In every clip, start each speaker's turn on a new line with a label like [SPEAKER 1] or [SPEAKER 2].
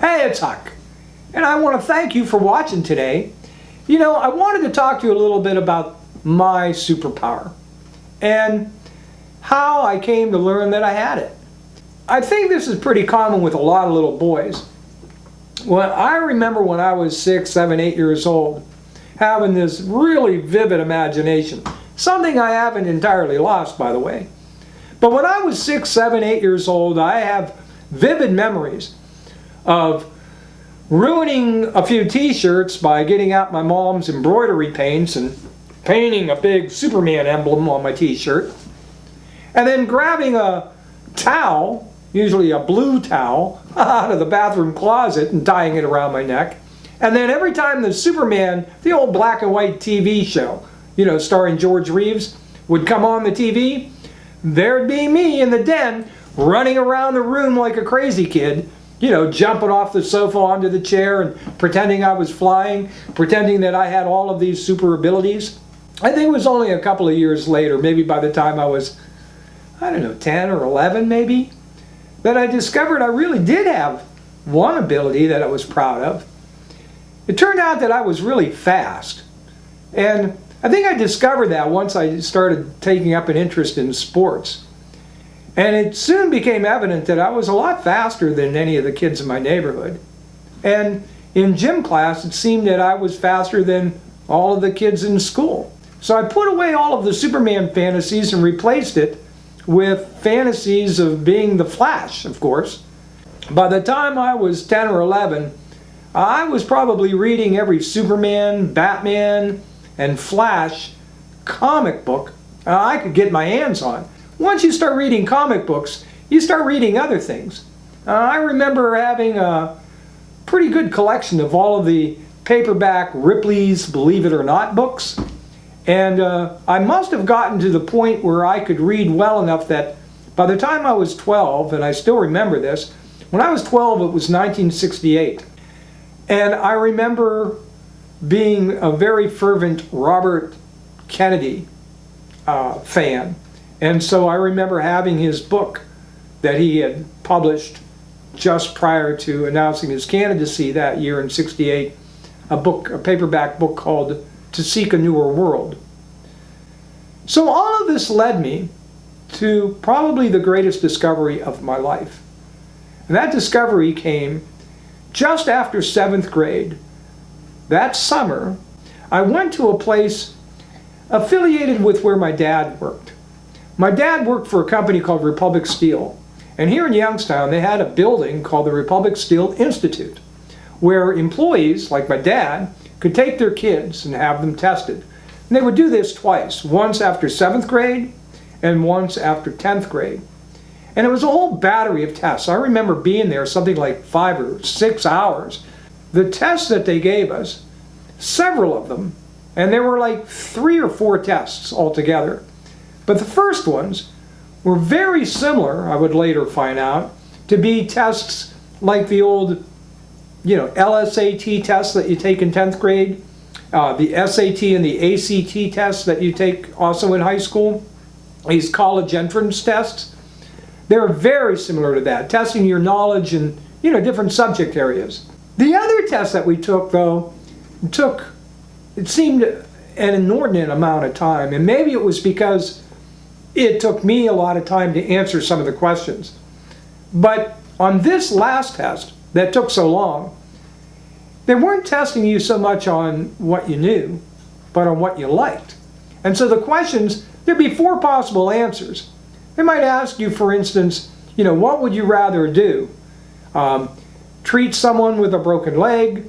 [SPEAKER 1] Hey, it's Huck, and I want to thank you for watching today. I wanted to talk to you a little bit about my superpower and how I came to learn that I had it. I think this is pretty common with a lot of little boys. I remember when I was 6, 7, 8 years old, having this really vivid imagination, something I haven't entirely lost, by the way. But when I was 6, 7, 8 years old, I have vivid memories of ruining a few t-shirts by getting out my mom's embroidery paints and painting a big Superman emblem on my t-shirt, and then grabbing a towel, usually a blue towel, out of the bathroom closet and tying it around my neck. And then every time the Superman, the old black and white TV show, starring George Reeves, would come on the TV, there'd be me in the den running around the room like a crazy kid, jumping off the sofa onto the chair and pretending I was flying, pretending that I had all of these super abilities. I think it was only a couple of years later, maybe by the time I was, 10 or 11 maybe, that I discovered I really did have one ability that I was proud of. It turned out that I was really fast. And I think I discovered that once I started taking up an interest in sports. And it soon became evident that I was a lot faster than any of the kids in my neighborhood. And in gym class, it seemed that I was faster than all of the kids in school. So I put away all of the Superman fantasies and replaced it with fantasies of being the Flash, of course. By the time I was 10 or 11, I was probably reading every Superman, Batman, and Flash comic book I could get my hands on. Once you start reading comic books, you start reading other things. I remember having a pretty good collection of all of the paperback Ripley's Believe It or Not books. And I must have gotten to the point where I could read well enough that by the time I was 12, and I still remember this, when I was 12 it was 1968. And I remember being a very fervent Robert Kennedy fan. And so I remember having his book that he had published just prior to announcing his candidacy that year in '68, a paperback book called To Seek a Newer World. So all of this led me to probably the greatest discovery of my life. And that discovery came just after 7th grade. That summer, I went to a place affiliated with where my dad worked. My dad worked for a company called Republic Steel. And here in Youngstown, they had a building called the Republic Steel Institute, where employees, like my dad, could take their kids and have them tested. And they would do this twice, once after 7th grade and once after 10th grade. And it was a whole battery of tests. I remember being there something like 5 or 6 hours. The tests that they gave us, several of them, and there were like 3 or 4 tests altogether. But the first ones were very similar, I would later find out, to be tests like the old, LSAT tests that you take in 10th grade, the SAT and the ACT tests that you take also in high school, these college entrance tests. They're very similar to that, testing your knowledge in, different subject areas. The other test that we took, though, it seemed an inordinate amount of time, and maybe it was because it took me a lot of time to answer some of the questions. But on this last test that took so long, they weren't testing you so much on what you knew, but on what you liked. And so the questions, there'd be 4 possible answers. They might ask you, for instance, what would you rather do? Treat someone with a broken leg,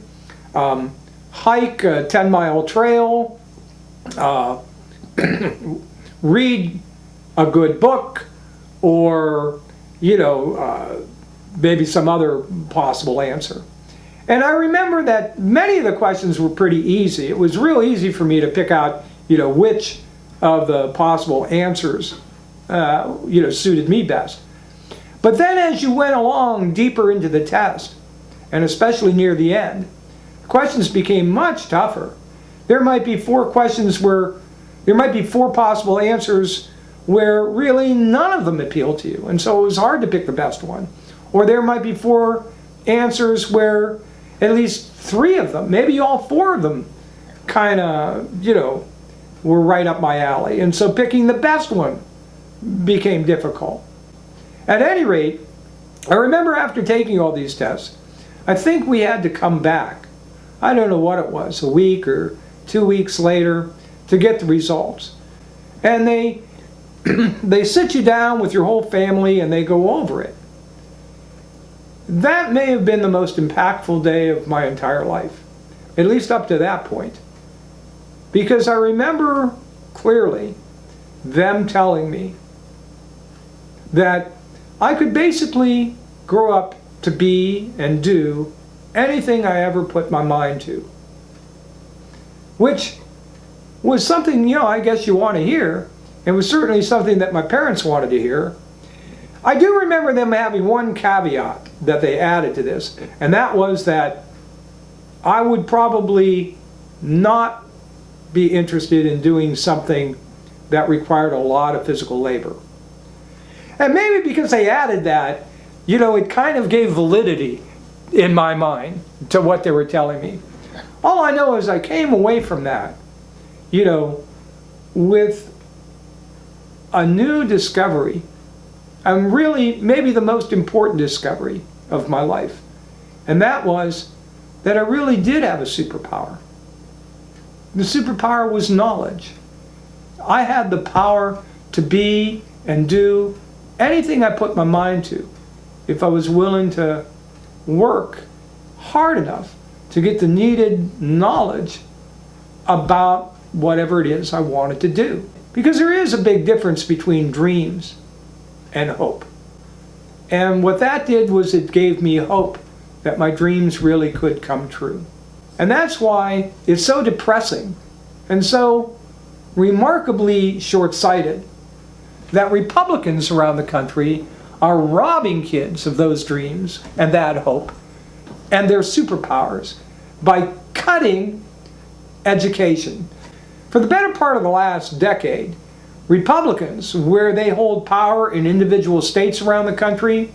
[SPEAKER 1] hike a 10-mile trail, read a good book, or maybe some other possible answer. And I remember that many of the questions were pretty easy. It was real easy for me to pick out which of the possible answers suited me best. But then as you went along deeper into the test, and especially near the end, questions became much tougher. There might be 4 questions where there might be 4 possible answers where really none of them appeal to you, and so it was hard to pick the best one. Or there might be 4 answers where at least 3 of them, maybe all 4 of them, kind of, were right up my alley. And so picking the best one became difficult. At any rate, I remember after taking all these tests, I think we had to come back. I don't know what it was, a week or 2 weeks later to get the results. And they sit you down with your whole family and they go over it. That may have been the most impactful day of my entire life, at least up to that point. Because I remember clearly them telling me that I could basically grow up to be and do anything I ever put my mind to. Which was something, I guess you want to hear. It was certainly something that my parents wanted to hear. I do remember them having one caveat that they added to this, and that was that I would probably not be interested in doing something that required a lot of physical labor. And maybe because they added that, it kind of gave validity in my mind to what they were telling me. All I know is I came away from that, with a new discovery, and really maybe the most important discovery of my life. And that was that I really did have a superpower. The superpower was knowledge. I had the power to be and do anything I put my mind to if I was willing to work hard enough to get the needed knowledge about whatever it is I wanted to do. Because there is a big difference between dreams and hope. And what that did was it gave me hope that my dreams really could come true. And that's why it's so depressing and so remarkably short-sighted that Republicans around the country are robbing kids of those dreams and that hope and their superpowers by cutting education. For the better part of the last decade, Republicans, where they hold power in individual states around the country,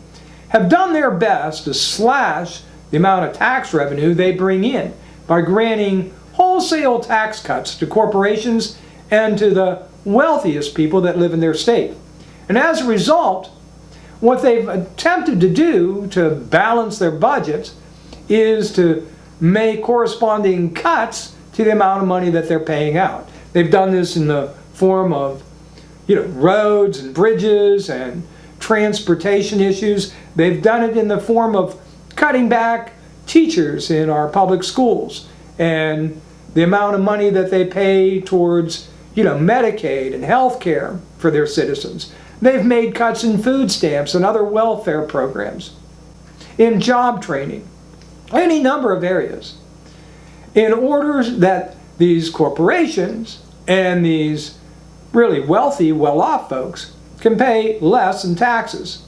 [SPEAKER 1] have done their best to slash the amount of tax revenue they bring in by granting wholesale tax cuts to corporations and to the wealthiest people that live in their state. And as a result, what they've attempted to do to balance their budgets is to make corresponding cuts to the amount of money that they're paying out. They've done this in the form of roads and bridges and transportation issues. They've done it in the form of cutting back teachers in our public schools and the amount of money that they pay towards Medicaid and health care for their citizens. They've made cuts in food stamps and other welfare programs, in job training, any number of areas, in order that these corporations and these really wealthy, well-off folks can pay less in taxes.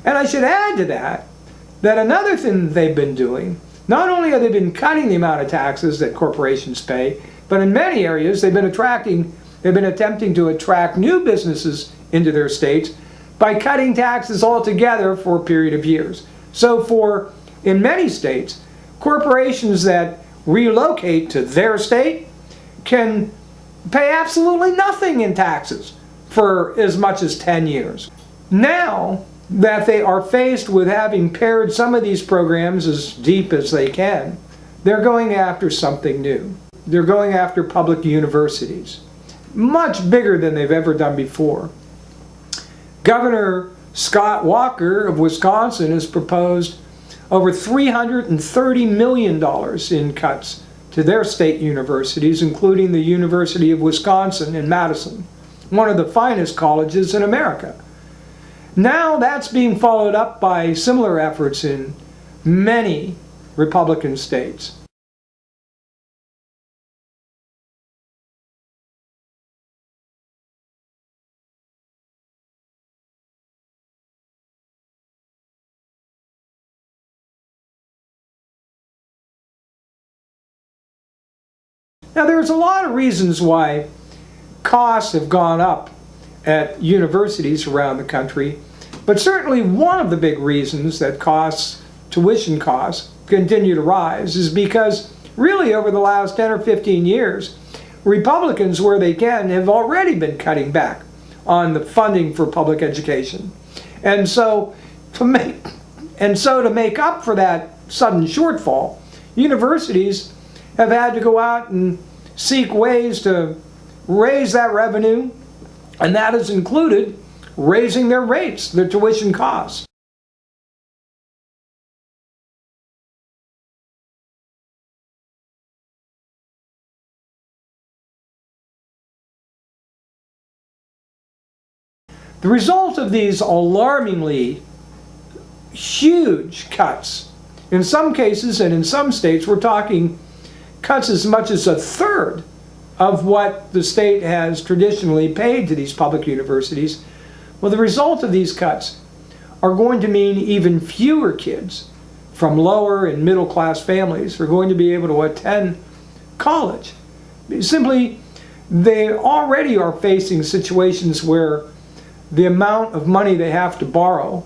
[SPEAKER 1] And I should add to that another thing they've been doing, not only have they been cutting the amount of taxes that corporations pay, but in many areas they've been attempting to attract new businesses into their states by cutting taxes altogether for a period of years. So in many states, corporations that relocate to their state can pay absolutely nothing in taxes for as much as 10 years. Now that they are faced with having pared some of these programs as deep as they can, they're going after something new. They're going after public universities, much bigger than they've ever done before. Governor Scott Walker of Wisconsin has proposed over $330 million in cuts to their state universities, including the University of Wisconsin in Madison, one of the finest colleges in America. Now that's being followed up by similar efforts in many Republican states. Now there's a lot of reasons why costs have gone up at universities around the country, but certainly one of the big reasons that costs tuition costs continue to rise is because really over the last 10 or 15 years, Republicans, where they can, have already been cutting back on the funding for public education. And so to make up for that sudden shortfall, universities have had to go out and seek ways to raise that revenue, and that has included raising their rates, their tuition costs. The result of these alarmingly huge cuts, in some cases and in some states, we're talking cuts as much as a third of what the state has traditionally paid to these public universities. Well, the result of these cuts are going to mean even fewer kids from lower and middle class families are going to be able to attend college. Simply, they already are facing situations where the amount of money they have to borrow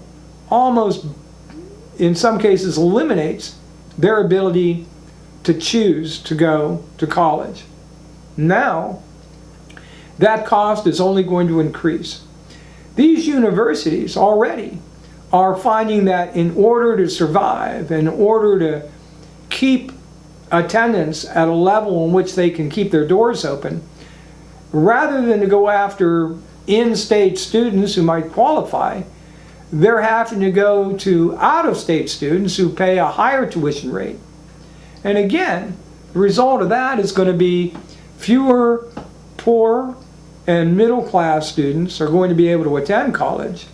[SPEAKER 1] almost, in some cases, eliminates their ability to choose to go to college. Now, that cost is only going to increase. These universities already are finding that in order to survive, in order to keep attendance at a level in which they can keep their doors open, rather than to go after in-state students who might qualify, they're having to go to out-of-state students who pay a higher tuition rate. And again, the result of that is going to be fewer poor and middle-class students are going to be able to attend college,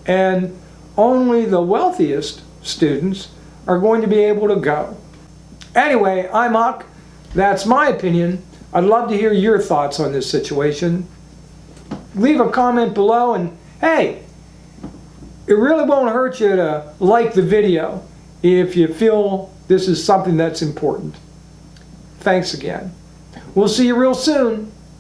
[SPEAKER 1] and only the wealthiest students are going to be able to go. Anyway, I'm Huck. That's my opinion. I'd love to hear your thoughts on this situation. Leave a comment below, and hey, it really won't hurt you to like the video if you feel this is something that's important. Thanks again. We'll see you real soon.